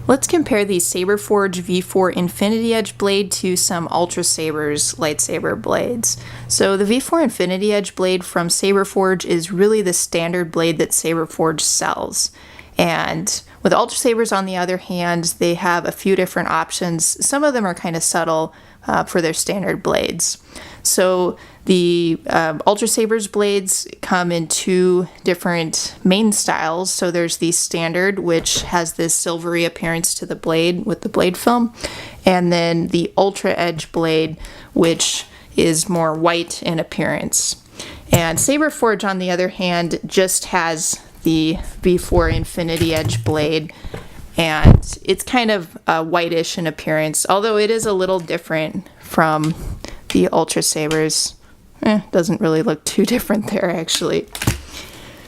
Let's compare the Saberforge V4 Infinity Edge blade to some Ultrasabers lightsaber blades. So the V4 Infinity Edge blade from Saberforge is really the standard blade that Saberforge sells. And with Ultrasabers, on the other hand, they have a few different options. Some of them are kind of subtle for their standard blades. So the Ultrasabers blades come in two different main styles. So there's the standard, which has this silvery appearance to the blade with the blade film, and then the UltraEdge blade, which is more white in appearance. And Saberforge, on the other hand, just has the V4 Infinity Edge blade, and it's kind of whitish in appearance, although it is a little different from the Ultrasabers. Doesn't really look too different there, actually.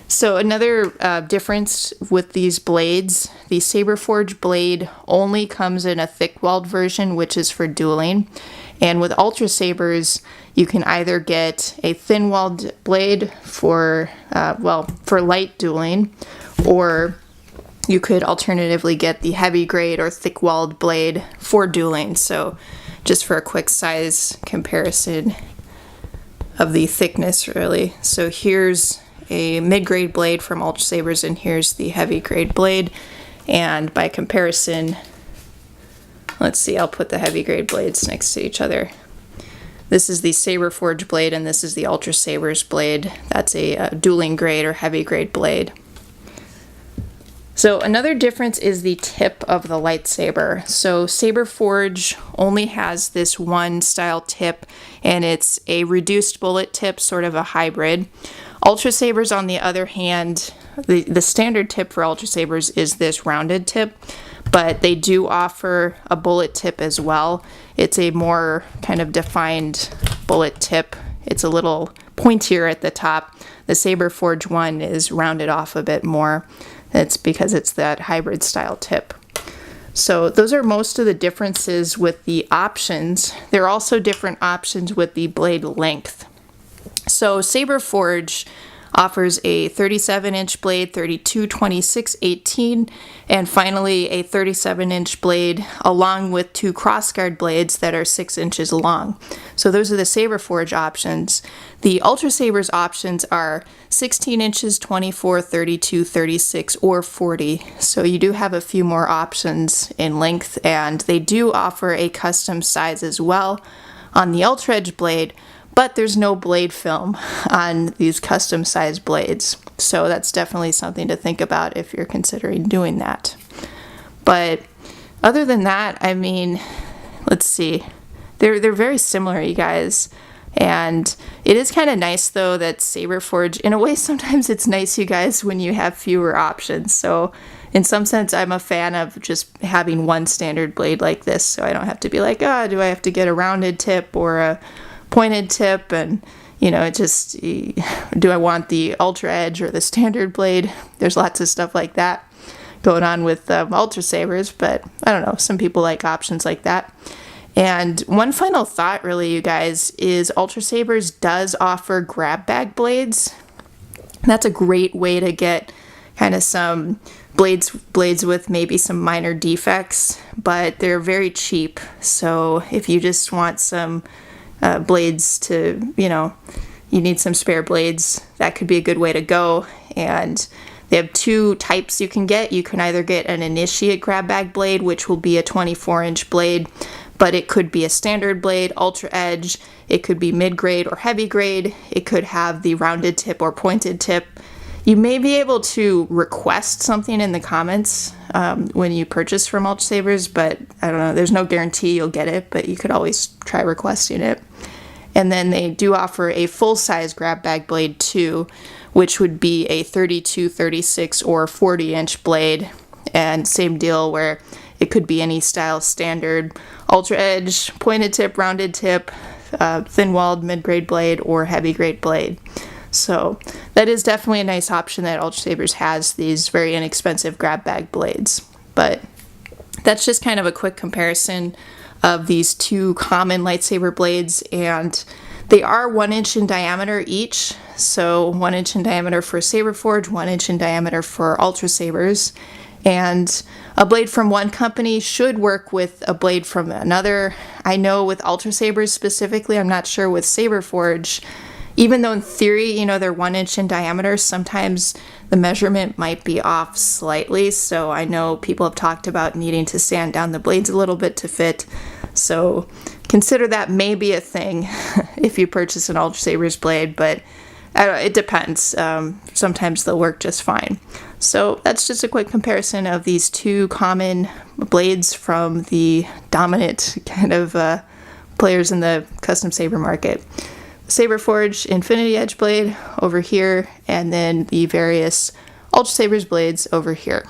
So another difference with these blades, the Saberforge blade only comes in a thick-walled version, which is for dueling. And with Ultrasabers, you can either get a thin-walled blade for light dueling, or you could alternatively get the heavy grade or thick-walled blade for dueling. So just for a quick size comparison of the thickness, really. So here's a mid-grade blade from Ultrasabers, and here's the heavy grade blade. And by comparison, let's see, I'll put the heavy grade blades next to each other. This is the Saberforge blade, and this is the Ultrasabers blade. That's a dueling grade or heavy grade blade. So another difference is the tip of the lightsaber. So Saberforge only has this one style tip, and it's a reduced bullet tip, sort of a hybrid. Ultrasabers, on the other hand, the standard tip for Ultrasabers is this rounded tip, but they do offer a bullet tip as well. It's a more kind of defined bullet tip. It's a little pointier at the top. The Saberforge one is rounded off a bit more. It's because it's that hybrid style tip. So those are most of the differences with the options. There are also different options with the blade length. So Saberforge offers a 37-inch blade, 32, 26, 18, and finally a 37-inch blade along with two crossguard blades that are 6 inches long. So those are the Saberforge options. The Ultrasabers options are 16 inches, 24, 32, 36, or 40. So you do have a few more options in length, and they do offer a custom size as well on the UltraEdge blade, but there's no blade film on these custom sized blades. So that's definitely something to think about if you're considering doing that. But other than that, I mean, let's see. They're very similar, you guys. And it is kind of nice, though, that Saberforge, in a way, sometimes it's nice, you guys, when you have fewer options. So in some sense, I'm a fan of just having one standard blade like this, so I don't have to be like, oh, do I have to get a rounded tip or a pointed tip? And, you know, it just, do I want the UltraEdge or the standard blade? There's lots of stuff like that going on with Ultrasabers, but I don't know, some people like options like that. And one final thought, really, you guys, is Ultrasabers does offer grab bag blades. That's a great way to get kind of some blades with maybe some minor defects, but they're very cheap. So if you just want some blades to, you need some spare blades, that could be a good way to go. And they have two types you can get. You can either get an initiate grab bag blade, which will be a 24-inch blade, but it could be a standard blade, UltraEdge. It could be mid-grade or heavy grade. It could have the rounded tip or pointed tip. You may be able to request something in the comments when you purchase from Ultrasabers, but I don't know, there's no guarantee you'll get it, but you could always try requesting it. And then they do offer a full-size grab bag blade too, which would be a 32, 36, or 40-inch blade. And same deal where it could be any style standard, UltraEdge, pointed tip, rounded tip, thin-walled mid-grade blade, or heavy-grade blade. So that is definitely a nice option that Ultrasabers has, these very inexpensive grab bag blades. But that's just kind of a quick comparison of these two common lightsaber blades, and they are 1 inch in diameter each. So 1 inch in diameter for Saberforge, 1 inch in diameter for Ultrasabers. And a blade from one company should work with a blade from another. I know with Ultrasabers specifically, I'm not sure with Saberforge, even though in theory, you know, they're 1 inch in diameter, sometimes the measurement might be off slightly. So I know people have talked about needing to sand down the blades a little bit to fit. So consider that maybe a thing if you purchase an Ultrasabers blade, but it depends. Sometimes they'll work just fine. So that's just a quick comparison of these two common blades from the dominant kind of players in the custom saber market. Saberforge Infinity Edge blade over here, and then the various Ultrasabers blades over here.